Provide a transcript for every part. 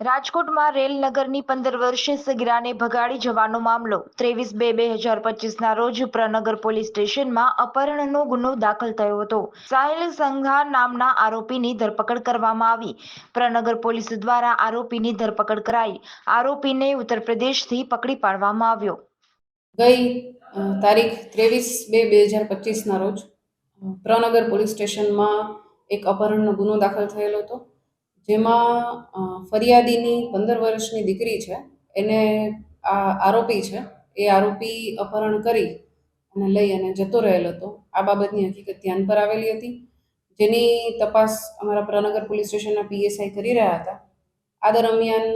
રાજકોટમાં રેલનગરની 15 વર્ષીય સગીરાને ભગાડી જવાનો મામલો 23/2/2025ના રોજ પ્રનગર પોલીસ સ્ટેશનમાં અપહરણનો ગુનો દાખલ થયો હતો. સાહિલ સંઘાર નામના આરોપીની ધરપકડ કરવામાં આવી. પ્રનગર પોલીસ દ્વારા આરોપીની ધરપકડ કરાઈ. આરોપીને ઉત્તર પ્રદેશથી પકડી પાડવામાં આવ્યો. ગઈ તારીખ 23/2/2025ના રોજ પ્રનગર પોલીસ સ્ટેશનમાં એક અપહરણનો ગુનો દાખલ થયેલો હતો, જેમાં ફરિયાદીની 15 વર્ષની દીકરી છે, એને આ આરોપી છે એ આરોપી અપહરણ કરી અને લઈ અને જતો રહેલ હતો. આ બાબતની હકીકત ધ્યાન પર આવેલી હતી, જેની તપાસ અમારા પ્રનગર પોલીસ સ્ટેશનના પીએસઆઈ કરી રહ્યા હતા. આ દરમિયાન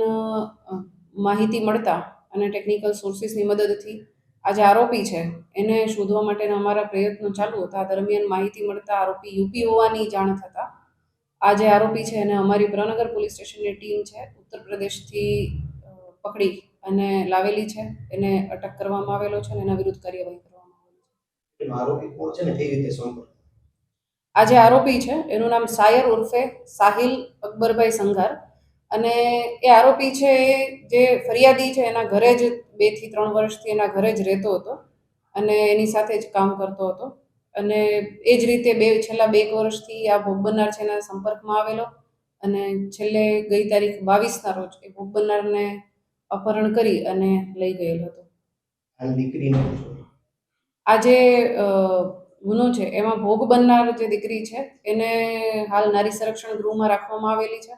માહિતી મળતા અને ટેકનિકલ સોર્સિસની મદદથી આ જે આરોપી છે એને શોધવા માટેના અમારા પ્રયત્નો ચાલુ હતા. આ દરમિયાન માહિતી મળતા આરોપી યુપી હોવાની જાણ થતા આ જે આરોપી છે એને અમારી પ્રનગર પોલીસ સ્ટેશનની ટીમ છે ઉત્તર પ્રદેશથી પકડી અને લાવેલી છે. એને અટક કરવામાં આવેલો છે અને એના વિરુદ્ધ કાર્યવાહી કરવામાં આવેલી છે. આ જે આરોપી છે એનું નામ સાયર ઉર્ફે સાહિલ અકબરભાઈ સંઘાર, અને એ આરોપી છે એ જે ફરિયાદી છે એના ઘરે જ 2 થી 3 વર્ષથી એના ઘરે જ રહેતો હતો અને એની સાથે જ કામ કરતો હતો. અને એ જ રીતે છેલ્લા 2 વર્ષથી આ ભોગ બનનાર છે એના સંપર્કમાં આવેલો અને છેલ્લે ગઈ તારીખ 22ના રોજ એ ભોગ બનનારને અપહરણ કરી અને લઈ ગયેલો હતો. આ જે ગુનો છે એમાં ભોગ બનનાર જે દીકરી છે એને હાલ નારી સંરક્ષણ ગૃહમાં રાખવામાં આવેલી છે.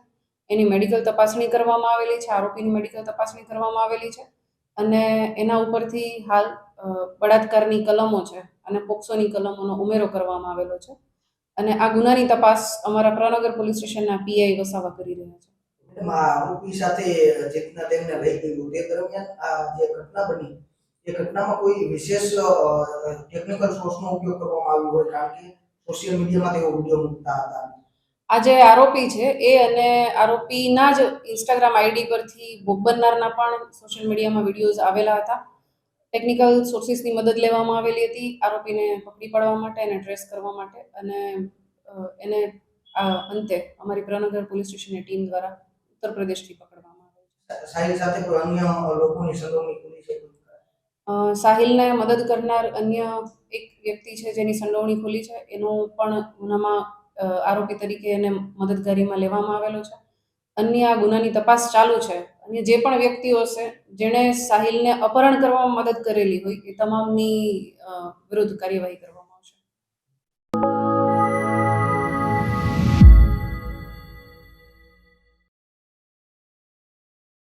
એની મેડિકલ તપાસણી કરવામાં આવેલી છે, આરોપીની મેડિકલ તપાસણી કરવામાં આવેલી છે અને એના ઉપરથી હાલ બળાત્કારની કલમો છે અને પોક્સોની કલમોનો ઉમેરો કરવામાં આવેલો છે. અને આ ગુનાની તપાસ અમારા પ્રનગર પોલીસ સ્ટેશનના પીઆઈ વસાવા કરી રહ્યા છે. આરોપી સાથે જે રીતના તેમને લઈ ગયું તે દરમિયાન આ જે ઘટના બની એ ઘટનામાં કોઈ વિશેષ ટેકનિકલ સોર્સનો ઉપયોગ કરવામાં આવ્યો હોય, કારણ કે સોશિયલ મીડિયામાં તેઓ વિડીયો મૂકતા હતા. આ જે આરોપી છે એ અને આરોપીના જ ઇન્સ્ટાગ્રામ આઈડી પરથી ભોગ બનનારના પણ સોશિયલ મીડિયામાં વિડીયોઝ આવેલા હતા. ટેકનિકલ સોર્સિસની મદદ લેવામાં આવેલી હતી આરોપીને પકડી પાડવા માટે અને ટ્રેસ કરવા માટે, અને એને અંતે અમારી પ્રનગર પોલીસ સ્ટેશનની ટીમ દ્વારા ઉત્તર પ્રદેશથી પકડવામાં આવે છે. સાહિલ સાથે કોઈ અન્ય લોકોની સંડોવણી ખુલી છે? સાહિલને મદદ કરનાર અન્ય એક વ્યક્તિ છે જેની સંડોવણી ખુલી છે, એનું પણ ગુનામાં આરોપી તરીકે એને મદદગારીમાં લેવામાં આવેલો છે. અન્ય આ ગુનાની તપાસ ચાલુ છે અને જે પણ વ્યક્તિઓ છે જેણે સાહિલને અપહરણ કરવામાં મદદ કરેલી હોય એ તમામની વિરુદ્ધ કાર્યવાહી કરવામાં